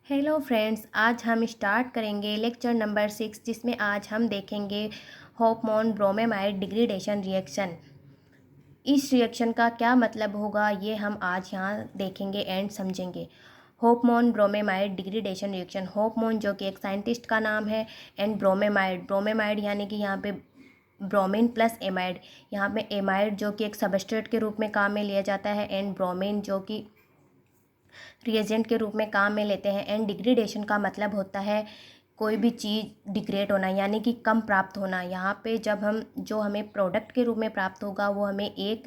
Hello friends, आज हम start करेंगे लेक्चर नंबर 6, जिसमें आज हम देखेंगे होपमोन ब्रोमेमाइड डिग्रेडेशन रिएक्शन। इस रिएक्शन का क्या मतलब होगा ये हम आज यहाँ देखेंगे एंड समझेंगे। होपमोन ब्रोमेमाइड डिग्रेडेशन रिएक्शन। होपमोन जो कि एक साइंटिस्ट का नाम है, एंड ब्रोमेमाइड ब्रोमेमाइड यानी कि यहाँ पे ब्रोमीन प्लस एमाइड, यहाँ पे एमाइड जो कि एक सबस्ट्रेट के रूप में काम में लिया जाता है, एंड ब्रोमीन जो कि रिएजेंट के रूप में काम में लेते हैं। एंड डिग्रेडेशन का मतलब होता है कोई भी चीज़ डिग्रेड होना, यानी कि कम प्राप्त होना। यहाँ पे जब हम जो हमें प्रोडक्ट के रूप में प्राप्त होगा वो हमें एक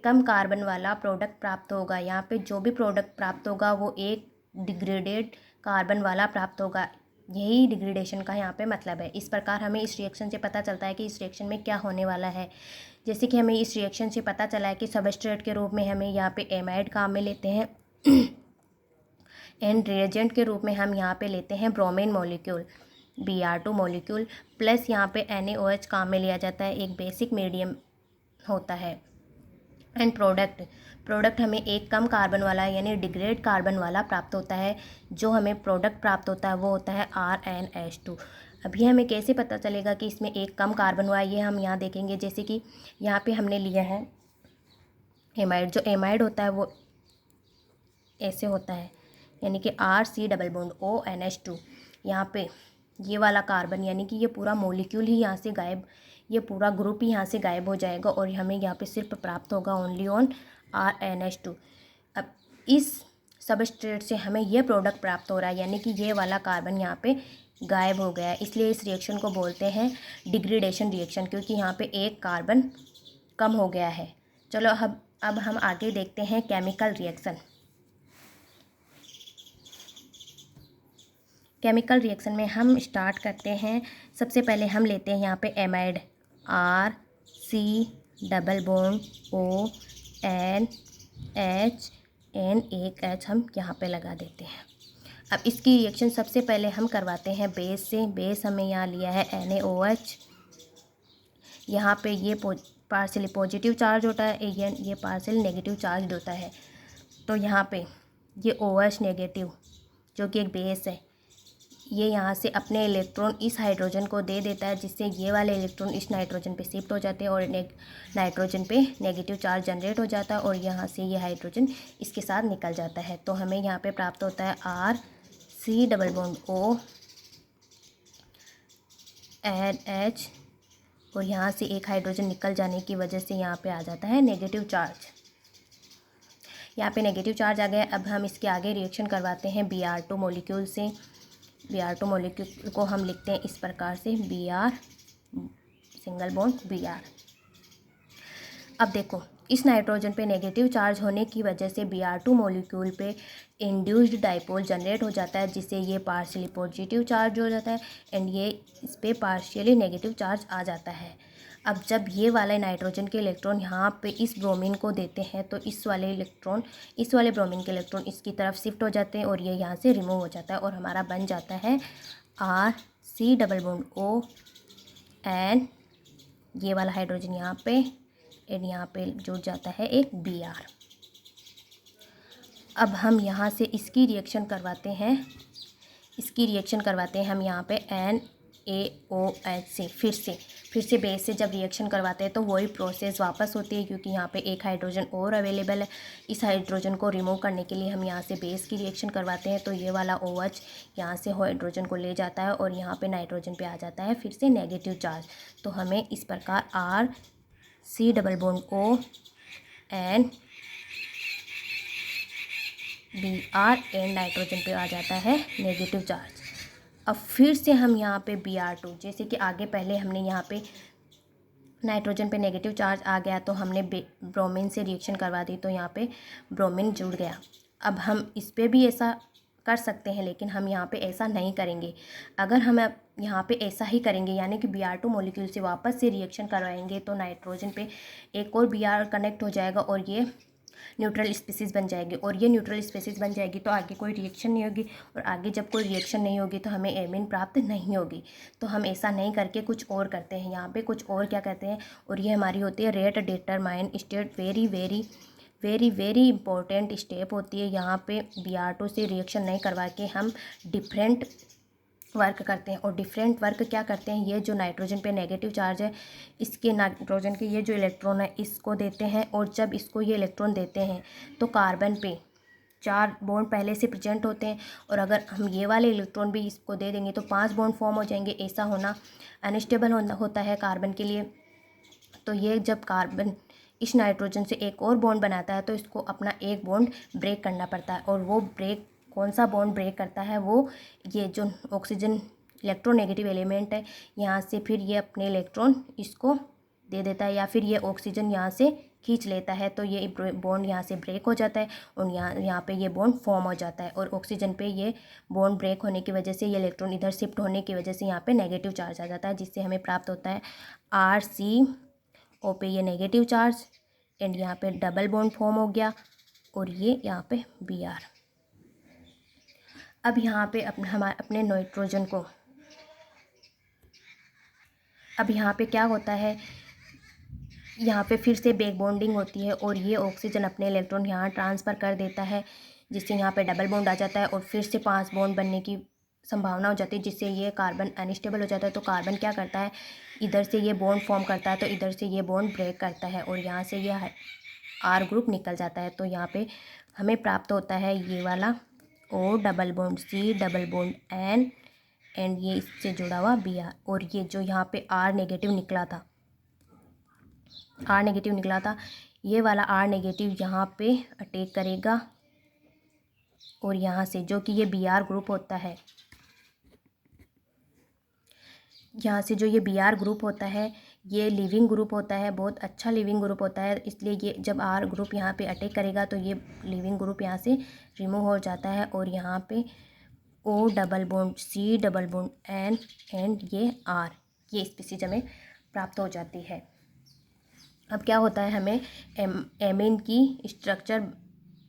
कम कार्बन वाला प्रोडक्ट प्राप्त होगा। यहाँ पे जो भी प्रोडक्ट प्राप्त होगा वो एक डिग्रेडेड कार्बन वाला प्राप्त होगा। यही डिग्रेडेशन का यहाँ पे मतलब है। इस प्रकार हमें इस रिएक्शन से पता चलता है कि इस रिएक्शन में क्या होने वाला है। जैसे कि हमें इस रिएक्शन से पता चला है कि सबस्ट्रेट के रूप में हमें यहाँ पे एमाइड काम में लेते हैं, एंड रिएजेंट के रूप में हम यहाँ पे लेते हैं bromine molecule Br2 molecule, plus यहाँ पे NaOH काम में लिया जाता है, एक बेसिक मीडियम होता है। एंड प्रोडक्ट हमें एक कम कार्बन वाला यानी डिग्रेड कार्बन वाला प्राप्त होता है। जो हमें प्रोडक्ट प्राप्त होता है वो होता है RnH2। अभी हमें कैसे पता चलेगा कि इसमें एक कम कार्बन हुआ है, ये हम यहाँ देखेंगे। जैसे कि यहाँ पे हमने लिया है एमाइड। जो एमाइड होता है वो ऐसे होता है, यानी कि RC डबल बॉन्ड ONH2। यहाँ पे ये वाला कार्बन यानी कि ये पूरा मॉलिक्यूल ही यहाँ से गायब, ये पूरा ग्रुप ही यहाँ से गायब हो जाएगा और हमें यहाँ पे सिर्फ प्राप्त होगा ओनली ऑन RnH2। अब इस सबस्ट्रेट से हमें ये प्रोडक्ट प्राप्त हो रहा है, यानी कि ये वाला कार्बन यहाँ पे गायब हो गया है। इसलिए इस रिएक्शन को बोलते हैं डिग्रेडेशन रिएक्शन, क्योंकि यहाँ पे एक कार्बन कम हो गया है। चलो अब हम आगे देखते हैं केमिकल रिएक्शन। केमिकल रिएक्शन में हम स्टार्ट करते हैं। सबसे पहले हम लेते हैं यहाँ पे amide RC double bond ONH, एक H हम यहाँ पे लगा देते हैं। अब इसकी रिएक्शन सबसे पहले हम करवाते हैं बेस से। बेस हमें यहाँ लिया है NaOH। यहाँ पे ये पार्शियली पॉजिटिव चार्ज होता है, ये पार्शियल नेगेटिव चार्ज होता है। तो यहाँ पे ये OH नेगेटिव जो कि एक बेस है, ये यहाँ से अपने इलेक्ट्रॉन इस हाइड्रोजन को दे देता है, जिससे ये वाले इलेक्ट्रॉन इस नाइट्रोजन पे शिफ्ट हो जाते हैं और नाइट्रोजन पे नेगेटिव चार्ज जनरेट हो जाता है और यहाँ से ये हाइड्रोजन इसके साथ निकल जाता है। तो हमें यहाँ पे प्राप्त होता है RC डबल बॉन्ड ONH, और यहाँ से एक हाइड्रोजन निकल जाने की वजह से यहाँ पे आ जाता है नेगेटिव चार्ज। यहाँ पे नेगेटिव चार्ज आ गया। अब हम इसके आगे रिएक्शन करवाते हैं Br2 मॉलिक्यूल से। Br2 मॉलिक्यूल को हम लिखते हैं इस प्रकार से Br सिंगल बॉन्ड Br। अब देखो, इस नाइट्रोजन पे नेगेटिव चार्ज होने की वजह से Br2 मॉलिक्यूल पे इंड्यूस्ड डाइपोल जनरेट हो जाता है, जिससे ये पार्शियली पॉजिटिव चार्ज हो जाता है एंड ये इस पे पार्शियली नेगेटिव चार्ज आ जाता है। अब जब ये वाले नाइट्रोजन के इलेक्ट्रॉन यहाँ पे इस ब्रोमीन को देते हैं, तो इस वाले ब्रोमीन के इलेक्ट्रॉन इसकी तरफ शिफ्ट हो जाते हैं और ये यहाँ से रिमूव हो जाता है और हमारा बन जाता है RC डबल बॉन्ड ON, ये वाला हाइड्रोजन यहाँ पे, एंड यहाँ पे जुड़ जाता है एक Br। अब हम यहाँ से इसकी रिएक्शन करवाते हैं हम यहाँ पे NaOH से फिर से बेस से जब रिएक्शन करवाते हैं तो वही प्रोसेस वापस होती है, क्योंकि यहाँ पे एक हाइड्रोजन और अवेलेबल है। इस हाइड्रोजन को रिमूव करने के लिए हम यहाँ से बेस की रिएक्शन करवाते हैं, तो ये वाला OH यहाँ से हाइड्रोजन को ले जाता है और यहाँ पे नाइट्रोजन पे आ जाता है फिर से नेगेटिव चार्ज। तो हमें इस प्रकार RC double bond ON Br and nitrogen पे आ जाता है नेगेटिव चार्ज। अब फिर से हम यहाँ पे Br2, जैसे कि आगे पहले हमने यहाँ पे नाइट्रोजन पे नेगेटिव चार्ज आ गया तो हमने ब्रोमीन से रिएक्शन करवा दी, तो यहाँ पे ब्रोमीन जुड़ गया। अब हम इस पे भी ऐसा कर सकते हैं, लेकिन हम यहाँ पे ऐसा नहीं करेंगे। अगर हम अब यहाँ पे ऐसा ही करेंगे, यानी कि Br2 मॉलिक्यूल से वापस से रिएक्शन करवाएंगे, तो नाइट्रोजन पे एक और Br कनेक्ट हो जाएगा और ये न्यूट्रल स्पीसीज़ बन जाएगी, और ये न्यूट्रल स्पीसीज़ बन जाएगी तो आगे कोई रिएक्शन नहीं होगी, और आगे जब कोई रिएक्शन नहीं होगी तो हमें एमीन प्राप्त नहीं होगी। तो हम ऐसा नहीं करके कुछ और करते हैं, यहाँ पे कुछ और क्या कहते हैं, और ये हमारी होती है rate determine state very very important step होती है। यहाँ पे Br2 से रिएक्शन नहीं करवा के हम डिफरेंट वर्क करते हैं। और डिफरेंट वर्क क्या करते हैं, ये जो नाइट्रोजन पे नेगेटिव चार्ज है, इसके नाइट्रोजन के ये जो इलेक्ट्रॉन है इसको देते हैं। और जब इसको ये इलेक्ट्रॉन देते हैं तो कार्बन पे 4 बॉन्ड पहले से प्रेजेंट होते हैं। और अगर हम ये वाले इलेक्ट्रॉन भी इसको दे देंगे तो 5 बॉन्ड फॉर्म हो जाएंगे। ऐसा होना अनस्टेबल होता है कार्बन के लिए। तो ये जब कार्बन इस नाइट्रोजन से एक और बॉन्ड बनाता है तो इसको अपना एक बॉन्ड ब्रेक करना पड़ता है। और वो ब्रेक कौन सा बॉन्ड ब्रेक करता है, वो ये जो ऑक्सीजन इलेक्ट्रोनेगेटिव एलिमेंट है, यहाँ से फिर ये अपने इलेक्ट्रॉन इसको दे देता है, या फिर ये ऑक्सीजन यहाँ से खींच लेता है। तो ये बॉन्ड यहाँ से ब्रेक हो जाता है और यहाँ पे ये बॉन्ड फॉर्म हो जाता है। और ऑक्सीजन पे ये बॉन्ड ब्रेक होने की वजह से ये इलेक्ट्रॉन इधर शिफ्ट होने की वजह से यहाँ पे नेगेटिव चार्ज आ जाता है, जिससे हमें प्राप्त होता है RCO पे ये नेगेटिव चार्ज, एंड यहाँ पे डबल बॉन्ड फॉर्म हो गया और ये यहाँ पे Br। अब यहाँ पे अपने नाइट्रोजन को, अब यहाँ पे क्या होता है, यहाँ पे फिर से बैक बॉन्डिंग होती है और ये ऑक्सीजन अपने इलेक्ट्रॉन यहाँ ट्रांसफ़र कर देता है, जिससे यहाँ पे डबल बॉन्ड आ जाता है और फिर से 5 बॉन्ड बनने की संभावना हो जाती है, जिससे ये कार्बन अनस्टेबल हो जाता है। तो कार्बन क्या करता है, इधर से ये बॉन्ड फॉर्म करता है, तो इधर से ये बॉन्ड ब्रेक करता है और यहाँ से ये R ग्रुप निकल जाता है। तो यहाँ पे हमें प्राप्त होता है ये वाला O double bond C double bond N and ये इससे जुड़ा हुआ Br। और ये जो यहाँ पे R नेगेटिव निकला था, ये वाला R नेगेटिव यहाँ पे अटैक करेगा और यहाँ से जो कि ये Br ग्रुप होता है, यहाँ से जो ये Br ग्रुप होता है ये लिविंग ग्रुप होता है, बहुत अच्छा लिविंग ग्रुप होता है। इसलिए ये जब R ग्रुप यहाँ पे अटैक करेगा तो ये लिविंग ग्रुप यहाँ से रिमूव हो जाता है और यहाँ पे O double bond C double bond N and ये R, ये स्पीसीज हमें प्राप्त हो जाती है। अब क्या होता है, हमें एमीन की स्ट्रक्चर,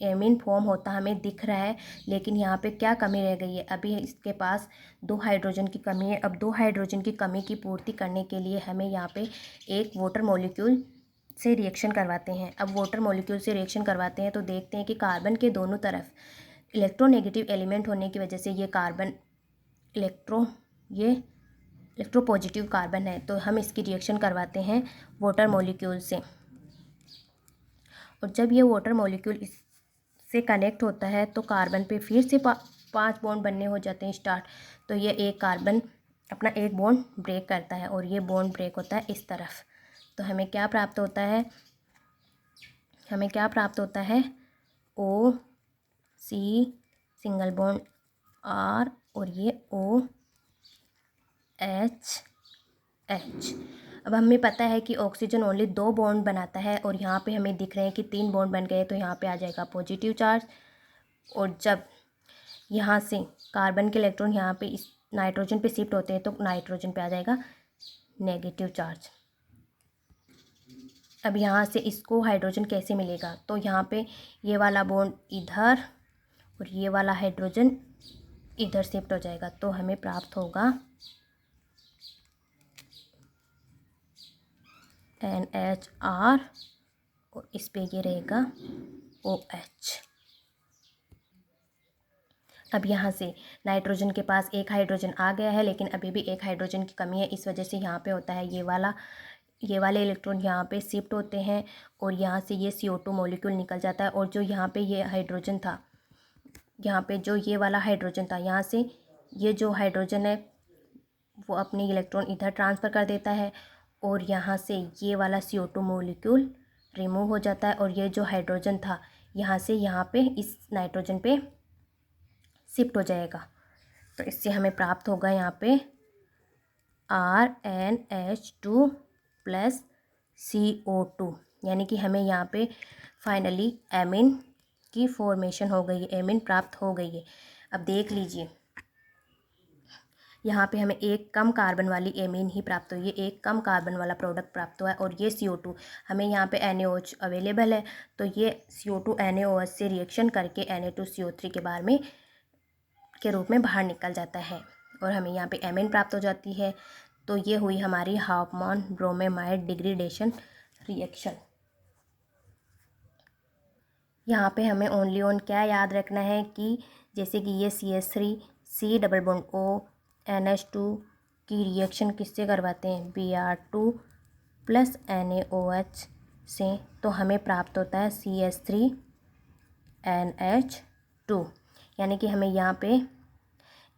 एमीन फॉर्म होता हमें दिख रहा है, लेकिन यहाँ पे क्या कमी रह गई है, अभी इसके पास 2 हाइड्रोजन की कमी है। अब 2 हाइड्रोजन की कमी की पूर्ति करने के लिए हमें यहाँ पे एक वाटर मॉलिक्यूल से रिएक्शन करवाते हैं। अब वाटर मॉलिक्यूल से रिएक्शन करवाते हैं तो देखते हैं कि कार्बन के दोनों तरफ इलेक्ट्रोनेगेटिव एलिमेंट होने की वजह से ये कार्बन इलेक्ट्रोपॉजिटिव कार्बन है। तो हम इसकी रिएक्शन करवाते हैं वाटर मॉलिक्यूल से। और जब ये वाटर मॉलिक्यूल इससे कनेक्ट होता है तो कार्बन पे फिर से 5 बॉन्ड बनने हो जाते हैं स्टार्ट। तो ये एक कार्बन अपना एक बॉन्ड ब्रेक करता है और ये बॉन्ड ब्रेक होता है इस तरफ। तो हमें क्या प्राप्त होता है, OC सिंगल बॉन्ड R और ये OH। अब हमें पता है कि ऑक्सीजन ओनली 2 बॉन्ड बनाता है और यहाँ पे हमें दिख रहे हैं कि 3 बॉन्ड बन गए, तो यहाँ पे आ जाएगा पॉजिटिव चार्ज। और जब यहाँ से कार्बन के इलेक्ट्रॉन यहाँ पे इस नाइट्रोजन पे शिफ्ट होते हैं तो नाइट्रोजन पे आ जाएगा नेगेटिव चार्ज। अब यहाँ से इसको हाइड्रोजन कैसे मिलेगा, तो यहाँ पे ये वाला बॉन्ड इधर और ये वाला हाइड्रोजन इधर शिफ्ट हो जाएगा। तो हमें प्राप्त होगा NHR और इस पे ये रहेगा OH। अब यहाँ से नाइट्रोजन के पास एक हाइड्रोजन आ गया है, लेकिन अभी भी एक हाइड्रोजन की कमी है। इस वजह से यहाँ पे होता है ये वाले इलेक्ट्रॉन यहाँ पे शिफ्ट होते हैं और यहाँ से ये CO2 मॉलिक्यूल निकल जाता है। और जो यहाँ पे ये हाइड्रोजन था, यहाँ पे जो ये वाला हाइड्रोजन था, यहाँ से ये जो हाइड्रोजन है वो अपनी इलेक्ट्रॉन इधर ट्रांसफ़र कर देता है और यहाँ से ये वाला CO2 मॉलिक्यूल रिमूव हो जाता है और ये जो हाइड्रोजन था यहाँ से यहाँ पे इस नाइट्रोजन पे शिफ्ट हो जाएगा। तो इससे हमें प्राप्त होगा यहाँ पे RNH2 प्लस CO2, यानी कि हमें यहाँ पे फाइनली एमीन की फॉर्मेशन हो गई है, एमीन प्राप्त हो गई है। अब देख लीजिए यहाँ पे हमें एक कम कार्बन वाली एमीन ही प्राप्त हुई है, एक कम कार्बन वाला प्रोडक्ट प्राप्त हुआ है। और ये CO2 हमें यहाँ पे NaOH अवेलेबल है, तो ये CO2 NaOH से रिएक्शन करके Na2CO3 के रूप में बाहर निकल जाता है और हमें यहाँ पे एमीन प्राप्त हो जाती है। तो ये हुई हमारी हाफमैन ब्रोमेमाइड डिग्रेडेशन रिएक्शन। यहाँ पे हमें ओनली ऑन क्या याद रखना है कि जैसे कि ये CH3 C double bond O NH2 की रिएक्शन किससे करवाते हैं, Br2 प्लस NaOH से, तो हमें प्राप्त होता है CH3 NH2। यानी कि हमें यहाँ पे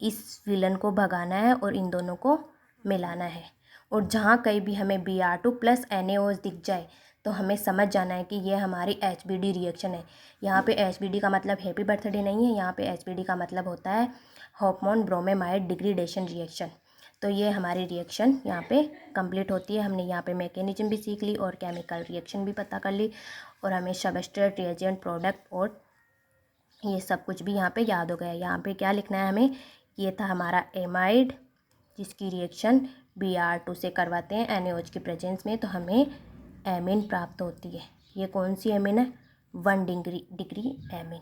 इस विलन को भगाना है और इन दोनों को मिलाना है। और जहाँ कहीं भी हमें Br2 प्लस NaOH दिख जाए तो हमें समझ जाना है कि ये हमारी HBD रिएक्शन है। यहाँ पे HBD का मतलब हैप्पी बर्थडे नहीं है, यहाँ पे HBD का मतलब होता है हॉफमैन ब्रोमेमाइड डिग्रेडेशन रिएक्शन। तो ये हमारी रिएक्शन यहाँ पे कंप्लीट होती है। हमने यहाँ पे मैकेनिज्म भी सीख ली और केमिकल रिएक्शन भी पता कर ली और हमें सबस्ट्रेट, रिएजेंट, प्रोडक्ट और ये सब कुछ भी यहाँ पे याद हो गया। यहाँ पे क्या लिखना है हमें, ये था हमारा एमाइड जिसकी रिएक्शन Br2 से करवाते हैं NaOH की प्रेजेंस में, तो हमें एमीन प्राप्त होती है। ये कौन सी एमीन है, 1 डिग्री एमीन।